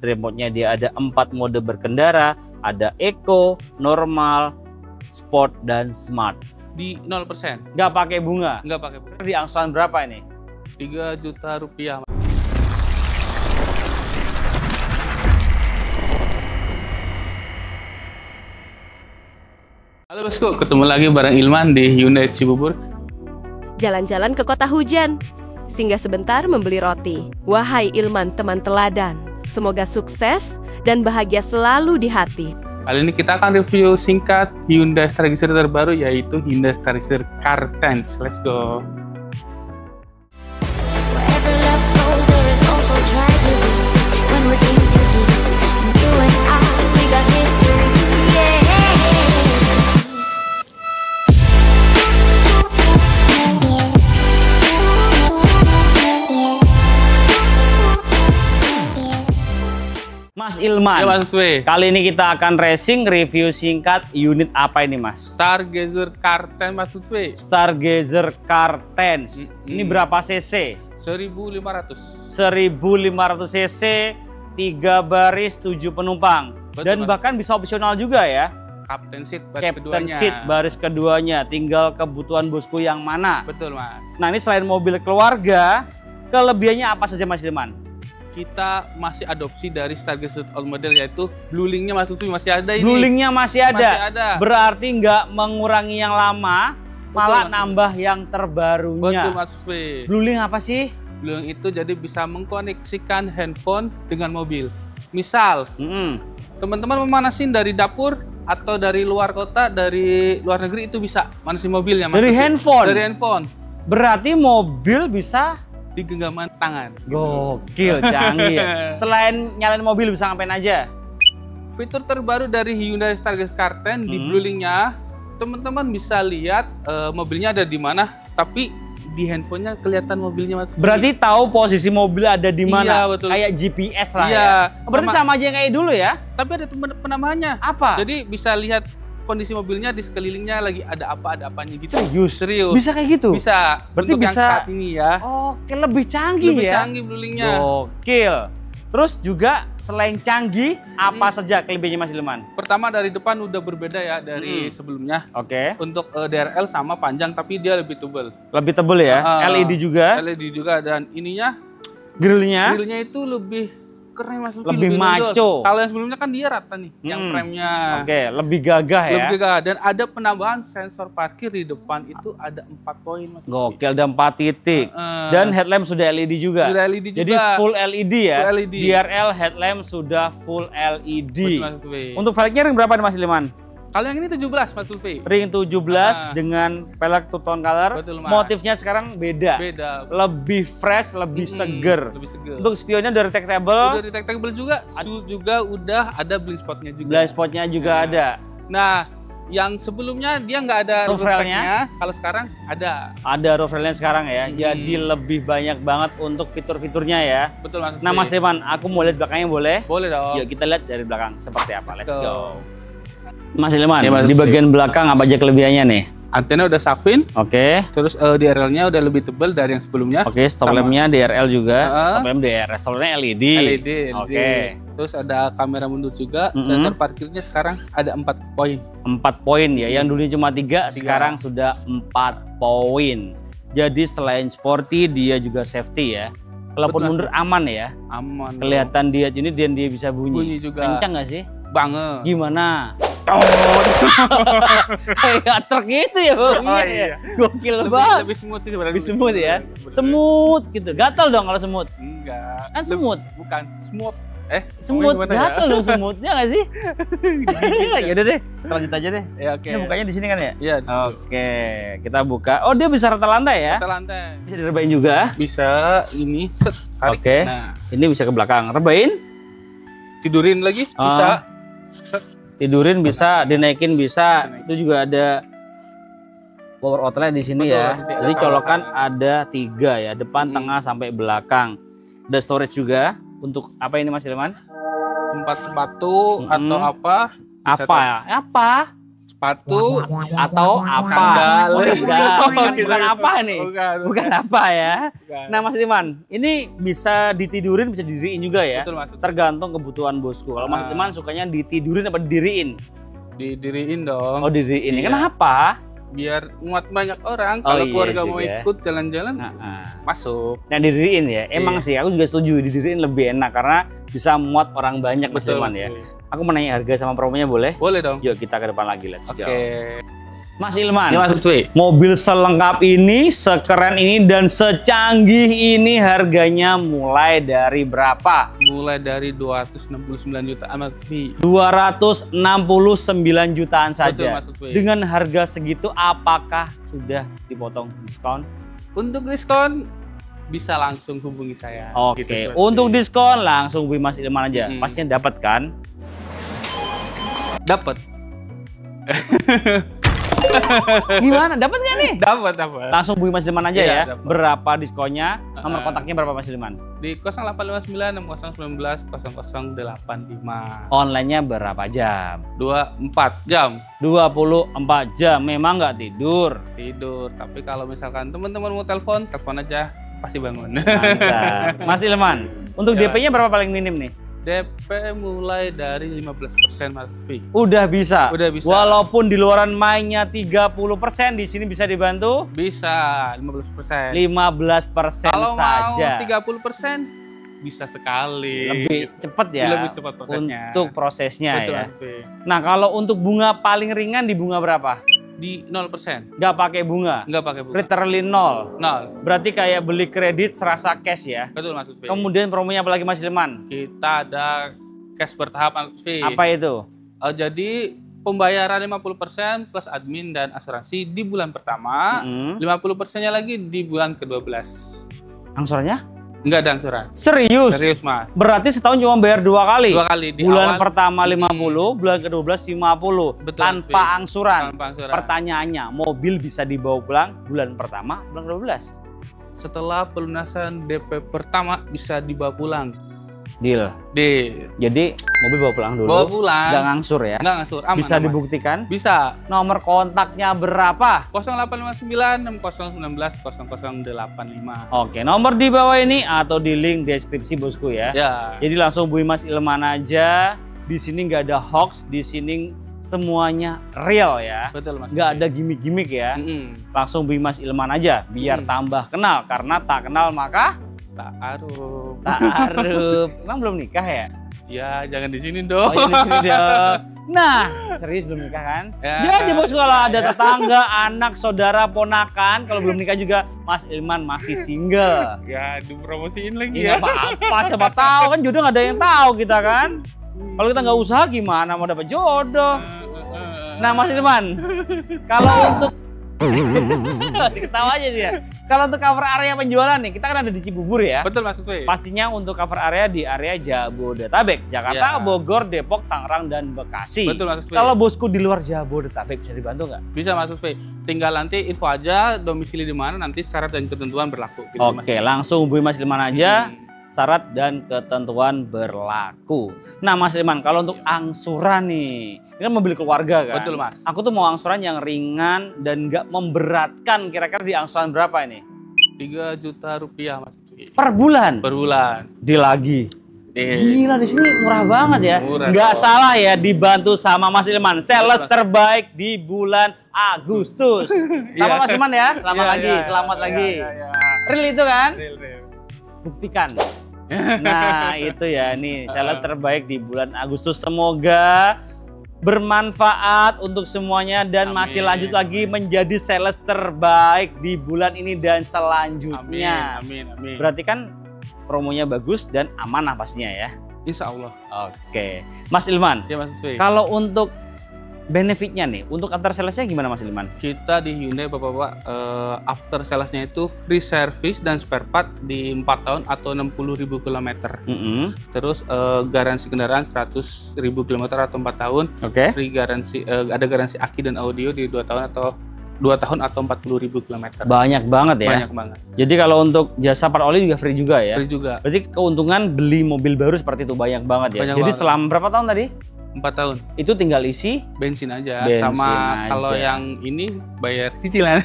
Remote-nya dia ada 4 mode berkendara, ada Eco, Normal, Sport, dan Smart. Di 0%. Nggak pakai bunga. Nggak pakai bunga. Di angsuran berapa ini? 3 juta rupiah. Halo bosku, ketemu lagi bareng Ilman di Hyundai Cibubur. Jalan-jalan ke kota hujan, singgah sebentar membeli roti. Wahai Ilman teman teladan, semoga sukses dan bahagia selalu di hati. Kali ini kita akan review singkat Hyundai Stargazer terbaru, yaitu Hyundai Stargazer Car10. Let's go. Mas Ilman, Ya, Mas Lutfi. kali ini kita akan racing review singkat unit apa ini Mas? Stargazer Car10, Mas Lutfi. Stargazer Car10. Ini berapa cc? 1500. 1500 cc, 3 baris, 7 penumpang. Betul, Dan Mas. bahkan bisa opsional juga ya. Captain seat baris Captain keduanya. seat baris keduanya, tinggal kebutuhan bosku yang mana. Betul, Mas. Nah, ini selain mobil keluarga, kelebihannya apa saja Mas Ilman? Kita masih adopsi dari Stargazer old model, yaitu blue linknya Mas Lutfi masih ada ini. Blue linknya masih ada. Masih ada. Berarti nggak mengurangi yang lama, malah Mas. nambah yang terbarunya. Betul, Mas Lutfi. Blue link apa sih? Blue link itu jadi bisa mengkoneksikan handphone dengan mobil. Misal, teman-teman memanasin dari dapur atau dari luar kota, dari luar negeri, itu bisa manasin mobilnya, Mas Dari Lutfi. handphone? Dari handphone. Berarti mobil bisa Di genggaman tangan. gokil, canggih ya. Selain nyalain mobil bisa ngapain aja? Fitur terbaru dari Hyundai Stargazer Car10 di blue linknya, teman-teman bisa lihat mobilnya ada di mana, tapi di handphonenya kelihatan mobilnya, Mas. Berarti tahu posisi mobil ada di mana? Iya, betul. Kayak GPS lah Iya, ya. Berarti sama aja yang kayak dulu ya? Tapi ada penambahannya. Apa? Jadi bisa lihat kondisi mobilnya di sekelilingnya lagi ada apa, ada apanya gitu. Serius? Serius. Bisa kayak gitu? Bisa. Berarti Untuk bisa. yang saat ini ya. Oke, lebih canggih Lebih ya? canggih blue linknya. Gokil. Terus juga selain canggih, apa saja kelebihannya Mas Ilman? Pertama dari depan udah berbeda ya dari sebelumnya. Oke. Untuk DRL sama panjang, tapi dia lebih tebal. Lebih tebel ya? LED juga? LED juga, dan ininya Grillnya? grillnya itu lebih keren, Mas. Lebih menonjol. maco. Kalau yang sebelumnya kan dia rata nih, yang premnya. Oke, lebih gagah ya? Lebih gagah. Dan ada penambahan sensor parkir di depan, itu ada 4 poin, Mas. Gokil, ada 4 titik. Dan headlamp sudah LED juga? Sudah LED juga. Jadi full LED ya? Full LED. DRL headlamp sudah full LED. Betul, Mas Lutfi. Untuk velgnya ring berapa nih Mas Ilman? Kalau yang ini 17, Mas Lutfi. Ring 17 dengan pelek two tone color. Betul, Mas. Motifnya sekarang beda. Beda. Lebih fresh, lebih seger. Lebih seger. Untuk spionnya udah detectable. Udah detectable juga. Juga udah ada blind spotnya juga. Blind spotnya juga ada. Nah, yang sebelumnya dia nggak ada Roof railnya. Kalau sekarang ada. Ada roof railnya sekarang ya. Jadi lebih banyak banget untuk fitur-fiturnya ya. Betul, Mas. Nah Mas Ilman, aku mau lihat belakangnya boleh? Boleh dong. Yuk kita lihat dari belakang seperti apa. Let's Let's go. go. Mas Ilman, Ya, Mas di Lutfi. bagian belakang apa aja kelebihannya nih? Antena udah shark fin. Oke. Terus DRL-nya udah lebih tebal dari yang sebelumnya. Oke, stop Sama lampnya DRL juga. Heeh. Stop lamp DRL, stop lampnya LED. LED. Oke. Terus ada kamera mundur juga. Sensor parkirnya sekarang ada 4 poin. 4 poin ya, yang dulunya cuma 3, sekarang sudah 4 poin. Jadi selain sporty, dia juga safety ya. Kalaupun Betul. mundur aman ya. Aman. Kelihatan dia ini dan dia bisa bunyi. Bunyi juga. Kencang nggak sih? Banget. Gimana? Kayak truk gitu ya bunyinya. Oh, iya. Gokil banget. Lebih smooth sih sebenarnya. Lebih smooth ya. Bener. Semut gitu. Gatal dong kalau semut. Enggak. Kan semut. Bukan smooth. Semut ngomongnya gimana gatal dong semutnya nggak sih? Ya udah deh, kita lanjut aja deh. Ya, oke. Ini bukanya di sini kan ya? Iya. di situ. Oke, kita buka. Oh, dia bisa rata lantai ya? Kita lantai. Bisa direbain juga. Bisa ini set. Tarik. Oke. Nah, Ini bisa ke belakang. Rebain, tidurin lagi bisa. Set. tidurin bisa, dinaikin bisa. Bisa naik. Itu juga ada power outlet di sini Betul, ya. nanti ada Jadi power colokan outlet. ada 3 ya, depan, tengah sampai belakang. Ada storage juga. Untuk apa ini Mas Ilman? Tempat sepatu atau apa? Bisa Apa ya? Apa? Sepatu atau apa? Sandal. Oh, enggak. Bukan apa nih? Bukan apa ya. Bukan. Nah, Mas Ilman, ini bisa ditidurin, bisa didiriin juga ya? Betul, Mas. Tergantung kebutuhan bosku. Kalau Mas Ilman sukanya ditidurin apa didiriin? Didiriin dong. Oh, didiriin. Iya. Kenapa? Biar muat banyak orang. Oh, Kalau iya keluarga sih, mau ya. ikut jalan-jalan, masuk. Nah, didiriin ya. Emang Iya. sih, aku juga setuju didiriin lebih enak karena bisa muat orang banyak, Mas Betul, Ilman Mas. ya. Aku mau nanya harga sama promonya boleh? Boleh dong. Yuk kita ke depan lagi, let's Oke. go. Mas Ilman, Ini Mas Lutfi. mobil selengkap ini, sekeren ini, dan secanggih ini harganya mulai dari berapa? Mulai dari 269 juta Mas Lutfi. 269 jutaan Betul, saja. Mas Lutfi. Dengan harga segitu, apakah sudah dipotong diskon? Untuk diskon bisa langsung hubungi saya. Oke, Gitu, Mas untuk Lutfi. diskon langsung hubungi Mas Ilman aja. Pastinya dapat kan? Dapat. Gimana? Dapat nggak nih? Dapat. Langsung hubungi Mas Ilman aja Iya, ya. dapat. Berapa diskonnya? Nomor kontaknya berapa Mas Ilman? Di 0859 6019 0085. Online-nya berapa jam? 24 jam 24 jam. Memang nggak tidur. tidur. Tapi kalau misalkan teman-teman mau telepon aja pasti bangun. Mantap. Mas Ilman, untuk Ya. DP-nya berapa paling minim nih? DP mulai dari 15% Mas Lutfi. Udah bisa. Udah bisa. Walaupun di luaran mainnya 30%, di sini bisa dibantu Bisa 15%. 15% Kalau mau saja. 30% bisa sekali. Lebih cepet ya. Lebih cepat prosesnya. Untuk prosesnya Betul, ya. Mas Lutfi. Nah, kalau untuk bunga paling ringan di bunga berapa? Di 0%. Nggak pakai bunga. Nggak pakai bunga. Literally 0. 0. Berarti kayak beli kredit serasa cash ya. Betul Mas Lutfi. Kemudian promonya apa lagi Mas Ilman? Kita ada cash bertahap Mas Lutfi. Apa itu? Jadi pembayaran 50% plus admin dan asuransi di bulan pertama, 50%-nya lagi di bulan ke-12. Angsurannya? Enggak ada angsuran. Serius? Serius, Mas. Berarti setahun cuma bayar 2 kali? 2 kali di Bulan awal pertama 50, bulan ke-12 50. Betul, Tanpa Fi. angsuran. tanpa angsuran. Pertanyaannya, mobil bisa dibawa pulang bulan pertama, bulan ke-12? Setelah pelunasan DP pertama bisa dibawa pulang. Deal. Jadi mobil bawa pulang dulu. Bawa pulang. Nggak ngangsur ya? Enggak ngangsur, aman. Bisa aman. dibuktikan? Bisa. Nomor kontaknya berapa? 0859 6019 0085. Oke, nomor di bawah ini atau di link deskripsi bosku ya. Ya. Jadi langsung hubungi Mas Ilman aja. Di sini nggak ada hoax, di sini semuanya real ya. Betul, Mas. Nggak ada gimmick-gimmick ya. Langsung hubungi Mas Ilman aja biar tambah kenal. Karena tak kenal maka Ta'aruf. ta'aruf. Emang belum nikah ya? Ya, jangan di sini Oh, dong. ini sini dong. Nah, serius belum nikah kan? Ya. Jadi bosku kalau ada tetangga, anak, saudara, ponakan, kalau belum nikah juga Mas Ilman masih single. Ya, dipromosiin lagi Ini ya. apa-apa, siapa tahu kan jodoh nggak ada yang tahu kita kan. Kalau kita nggak usaha gimana mau dapat jodoh? Nah Mas Ilman, kalau untuk ketawa aja dia. Kalau untuk cover area penjualan nih, kita kan ada di Cibubur ya. Betul Mas Lutfi. Pastinya untuk cover area di area Jabodetabek, Jakarta, Ya. Bogor, Depok, Tangerang, dan Bekasi. Betul Mas Lutfi. Kalau bosku di luar Jabodetabek bisa dibantu nggak? Bisa Mas Lutfi. Tinggal nanti info aja domisili di mana, nanti syarat dan ketentuan berlaku. Gitu, Mas. Oke, langsung hubungi Mas Ilman aja. Syarat dan ketentuan berlaku. Nah Mas Ilman, kalau untuk angsuran nih, ini kan mobil keluarga kan? Betul Mas. Aku tuh mau angsuran yang ringan dan nggak memberatkan. Kira-kira di angsuran berapa ini? 3 juta rupiah Mas Lutfi. Per bulan? Per bulan. Di lagi. Gila di sini murah banget ya. Murah Nggak dong. salah ya dibantu sama Mas Ilman. Sales terbaik di bulan Agustus. Sama Iya. Mas Ilman ya. Selamat Iya, lagi, iya, selamat iya, lagi. iya, iya. Real itu kan? Real. Buktikan. Nah itu ya nih sales terbaik di bulan Agustus. Semoga bermanfaat untuk semuanya dan Amin. masih lanjut lagi menjadi sales terbaik di bulan ini dan selanjutnya. Amin. Berarti kan promonya bagus dan amanah pastinya ya. Insya Allah. Oke, Mas Ilman. Ya Mas Lutfi. Kalau untuk benefitnya nih, untuk antar salesnya gimana Mas Ilman? Kita di Hyundai Bapak-Bapak after salesnya itu free service dan spare part di 4 tahun atau 60.000 km. Terus garansi kendaraan 100.000 km atau 4 tahun. Oke. Free garansi ada garansi aki dan audio di 2 tahun atau 40.000 km. Banyak banget ya. Banyak banget. Jadi kalau untuk jasa part oli juga free juga ya. Free juga. Berarti keuntungan beli mobil baru seperti itu banyak banget ya. Banyak Jadi banget. selama berapa tahun tadi? 4 tahun. Itu tinggal isi Bensin aja. Bensin Sama aja. kalau yang ini bayar cicilan.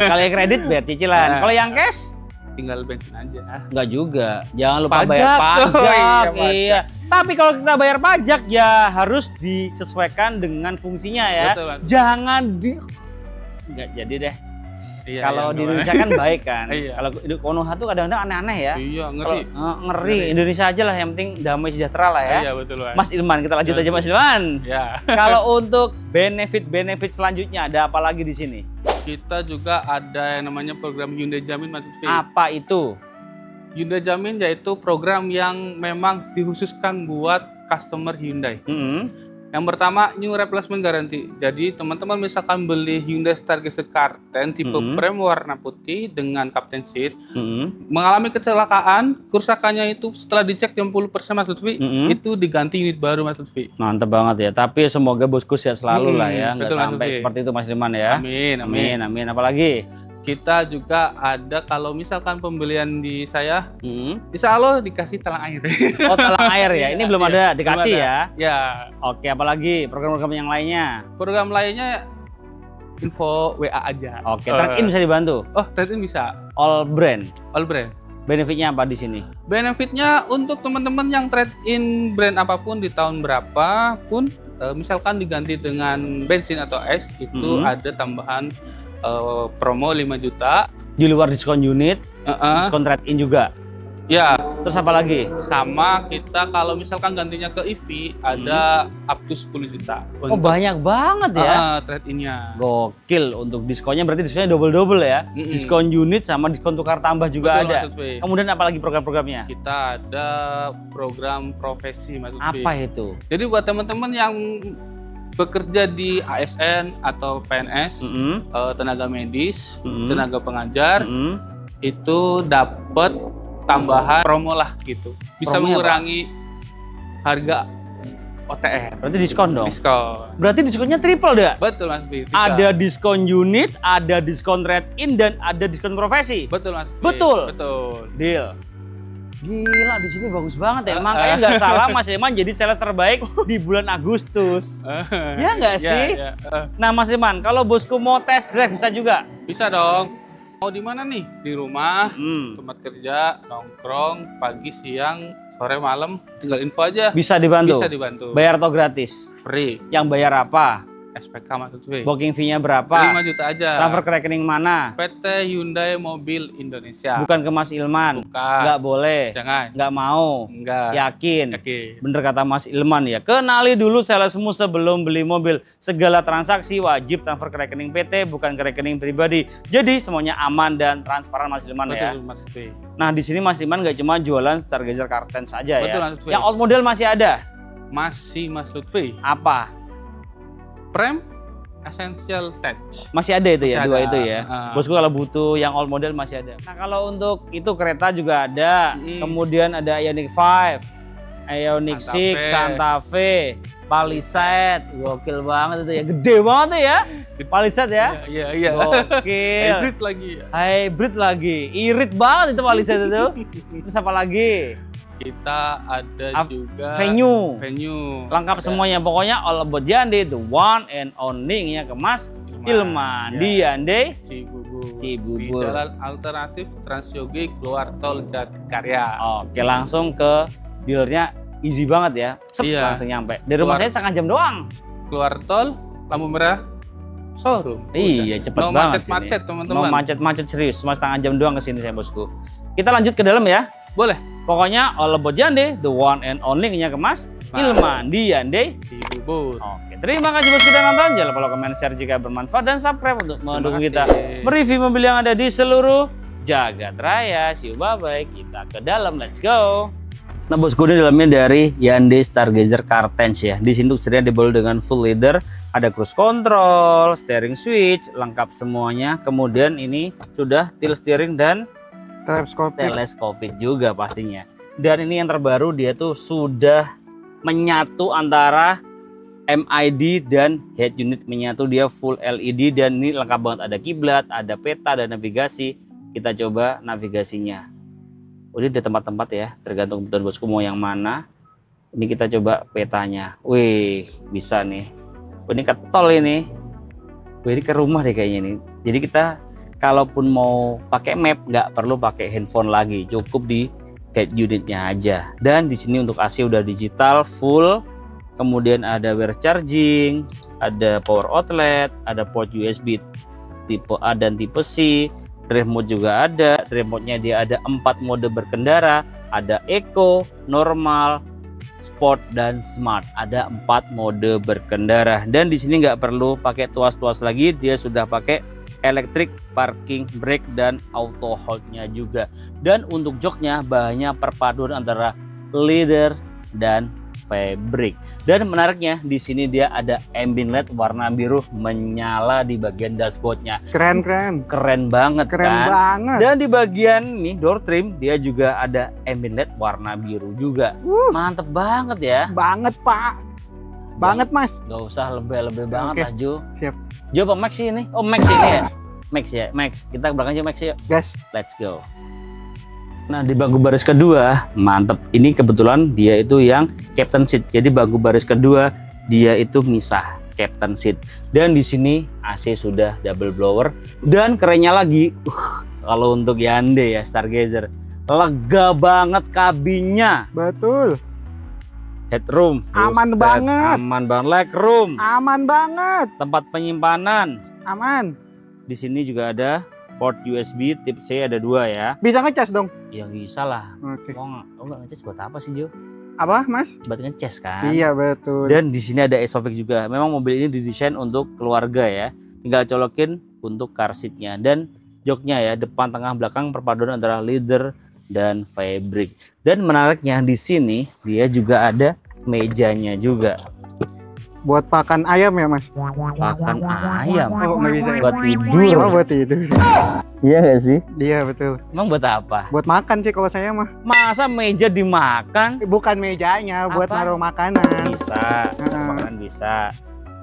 kalau yang kredit bayar cicilan. Nah. Kalau yang cash Tinggal bensin aja. enggak juga. Jangan lupa Pajak. bayar pajak. Oh, iya, pajak. Iya. Tapi kalau kita bayar pajak ya harus disesuaikan dengan fungsinya ya. Betul, Mas. Jangan enggak jadi deh. Iya, Kalau iya, di Indonesia kan baik kan. Iya. Kalau di Konoha tuh kadang-kadang aneh-aneh ya. Iya, ngeri. Ngeri. Indonesia aja lah yang penting damai sejahtera lah ya. Iya, betul, Mas. Mas Ilman, kita lanjut Iya, aja Mas Ilman. Ya. Kalau untuk benefit selanjutnya ada apa lagi di sini? Kita juga ada yang namanya program Hyundai Jamin, Mas Lutfi. Apa itu? Hyundai Jamin yaitu program yang memang dikhususkan buat customer Hyundai. Yang pertama, new replacement guarantee. Jadi teman-teman misalkan beli Hyundai Stargazer Karten tipe prem warna putih dengan captain seat, mengalami kecelakaan, kerusakannya itu setelah dicek 60% Mas Lutfi, itu diganti unit baru Mas Lutfi. Mantap banget ya. Tapi semoga bosku sehat selalu lah ya, nggak betul, Mas sampai Lutfi. seperti itu Mas Ilman ya. Amin, amin. Amin. Apalagi? Kita juga ada kalau misalkan pembelian di saya, insya Allah dikasih talang air. Oh, talang air ya. Ini belum ada Iya, dikasih belum ya. ada. Ya. Oke, apalagi program-program yang lainnya? Program lainnya info WA aja. Oke, trade-in bisa dibantu. Oh, trade-in bisa. All brand. All brand. Benefitnya apa di sini? Benefitnya untuk teman-teman yang trade-in brand apapun di tahun berapapun, misalkan diganti dengan bensin atau es, itu ada tambahan promo 5 juta. Di luar diskon unit, diskon trade-in juga. Ya, Terus apa lagi? sama kita kalau misalkan gantinya ke EV ada up to 10 juta. Oh, banyak banget ya. Trade-innya. Gokil, untuk diskonnya berarti diskonnya double ya. Diskon unit sama diskon tukar tambah juga Betul, ada. Mas Lutfi. Kemudian apa lagi program-programnya? Kita ada program profesi, Mas Lutfi. Apa itu? Jadi buat teman-teman yang bekerja di ASN atau PNS, tenaga medis, tenaga pengajar, itu dapat tambahan promo lah gitu. Bisa Promonya mengurangi harga OTR. Berarti diskon dong? Diskon. Berarti diskonnya triple dah? Betul Mas Fi. Bisa. Ada diskon unit, ada diskon trade-in, dan ada diskon profesi. Betul Mas Fi. Betul? Betul. Deal. Gila, di sini bagus banget ya. Makanya nggak salah Mas Iman jadi sales terbaik di bulan Agustus. Ya nggak sih? Ya. Nah Mas Iman, kalau bosku mau test drive bisa juga? Bisa dong. Mau di mana nih? Di rumah, Hmm. tempat kerja, nongkrong, pagi, siang, sore, malam, tinggal info aja. Bisa dibantu? Bisa dibantu. Bayar atau gratis? Free. Yang bayar apa? SPK Mas Lutfi. Booking fee-nya berapa? 5 juta aja. Transfer ke rekening mana? PT Hyundai Mobil Indonesia. Bukan ke Mas Ilman. Bukan. Nggak boleh. Jangan. Nggak mau. Enggak. Yakin? Oke. Bener kata Mas Ilman ya. Kenali dulu salesmu sebelum beli mobil. Segala transaksi wajib transfer ke rekening PT, bukan ke rekening pribadi. Jadi semuanya aman dan transparan Mas Ilman ya. Betul Mas Lutfi. Nah di sini Mas Ilman nggak cuma jualan Stargazer Karten saja Betul, ya. Mas Lutfi. Yang old model masih ada. Masih Mas Lutfi. Apa? Prem Essential Touch. Masih ada itu ya, Masih dua ada. itu ya. Bosku kalau butuh yang old model masih ada. Nah kalau untuk itu kereta juga ada. Kemudian ada Ioniq 5, Ioniq Santa 6, Fe. Santa Fe, Palisade. Gokil banget itu ya. Gede banget tuh ya. Palisade ya. Iya. Gokil. Hybrid lagi. Hybrid lagi. Irit banget itu Palisade itu. Terus apa lagi? Kita ada juga Venue. Lengkap Ada. semuanya. Pokoknya all about Hyundai, the one and only nya ke Mas Ilman. Ya. Di Hyundai Cibubur. Di Cibubur. jalan alternatif Transyogi keluar tol Jatikarya. Oke, langsung ke dealernya easy banget ya. Sep, Iya. langsung nyampe. Dari rumah Keluar. saya setengah jam doang. Keluar tol, lampu merah, showroom. Iya, Udah. cepet No banget macet-macet sini. teman-teman. Mau macet-macet serius, cuma setengah jam doang ke sini saya bosku. Kita lanjut ke dalam ya. Boleh. Pokoknya all about Hyundai, the one and only nya ke Mas Ilman di Hyundai. Cibubur. Oke, terima kasih buat sudah nonton. Jangan lupa komen, share jika bermanfaat, dan subscribe untuk mendukung kita kasih. mereview mobil yang ada di seluruh jagat raya. See you, bye-bye. Kita ke dalam, let's go. Nah bosku, ini dalamnya dari Hyundai Stargazer Kartens ya. Di sini sebenarnya dibalut dengan full leather, ada cruise control, steering switch, lengkap semuanya. Kemudian ini sudah tilt steering dan teleskopik juga pastinya. Dan ini yang terbaru, dia tuh sudah menyatu antara MID dan head unit menyatu, dia full LED dan ini lengkap banget, ada kiblat, ada peta, ada navigasi. Kita coba navigasinya. Udah ada tempat-tempat ya, tergantung kebutuhan bosku mau yang mana. Ini kita coba petanya. Wih, bisa nih. Ini ke tol ini. Wih, ini ke rumah deh kayaknya nih. Jadi kita kalaupun mau pakai map nggak perlu pakai handphone lagi, cukup di head unitnya aja. Dan di sini untuk AC udah digital full. Kemudian ada wire charging, ada power outlet, ada port USB tipe A dan tipe C. Drive mode juga ada. Drive mode-nya dia ada 4 mode berkendara, ada eco, normal, sport dan smart. Ada 4 mode berkendara. Dan di sini nggak perlu pakai tuas-tuas lagi, dia sudah pakai electric parking brake dan auto hold-nya juga. Dan untuk joknya bahannya perpaduan antara leather dan fabric. Dan menariknya di sini dia ada ambient LED warna biru menyala di bagian dashboardnya. Keren banget kan? Banget. Dan di bagian nih door trim dia juga ada ambient LED warna biru juga. Mantep banget ya. Banget Pak. Banget Mas. Gak usah lebih-lebih banget lah Jo. Siap. Jo apa Max sih ini? Oh Max ini ya. Max ya. Max. Kita ke belakang aja Max yuk. Gas. Let's go. Nah di bangku baris kedua mantep, ini kebetulan dia itu yang captain seat, jadi bangku baris kedua dia itu misah captain seat. Dan di sini AC sudah double blower. Dan kerennya lagi kalau untuk Hyundai ya Stargazer, lega banget kabinnya. Betul. Headroom Aman buset, banget. aman banget. Legroom Aman banget. tempat penyimpanan. Aman. Di sini juga ada port USB tip C, ada 2 ya. Bisa ngecas dong. Ya bisa lah. Oke. Kok nggak ngecas buat apa sih Jo? Apa Mas? Buat ngecas kan. Iya betul. Dan di sini ada Isofix juga. Memang mobil ini didesain untuk keluarga ya. Tinggal colokin untuk car seatnya. Dan joknya ya, depan, tengah, belakang perpaduan antara leather dan fabric. Dan menariknya di sini dia juga ada mejanya juga. Buat pakan ayam ya Mas? Pakan ayam. Oh nggak bisa. Buat tidur. Oh buat tidur. Iya gak sih? Iya betul. Emang buat apa? Buat makan sih kalau saya mah. Masa meja dimakan? Bukan mejanya, buat Apa? naruh makanan. Bisa, makanan bisa.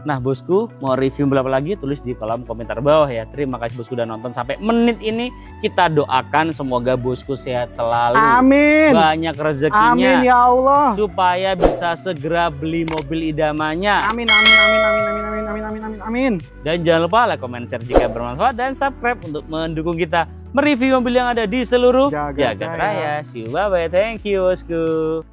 Nah bosku, mau review berapa lagi tulis di kolom komentar bawah ya. Terima kasih bosku udah nonton sampai menit ini. Kita doakan semoga bosku sehat selalu, Amin. banyak rezekinya, Amin ya Allah. supaya bisa segera beli mobil idamannya. Amin amin amin amin amin amin amin amin amin amin. Dan jangan lupa like, comment, share jika bermanfaat, dan subscribe untuk mendukung kita mereview mobil yang ada di seluruh Jagat Jagat Raya. See you, bye bye, thank you bosku.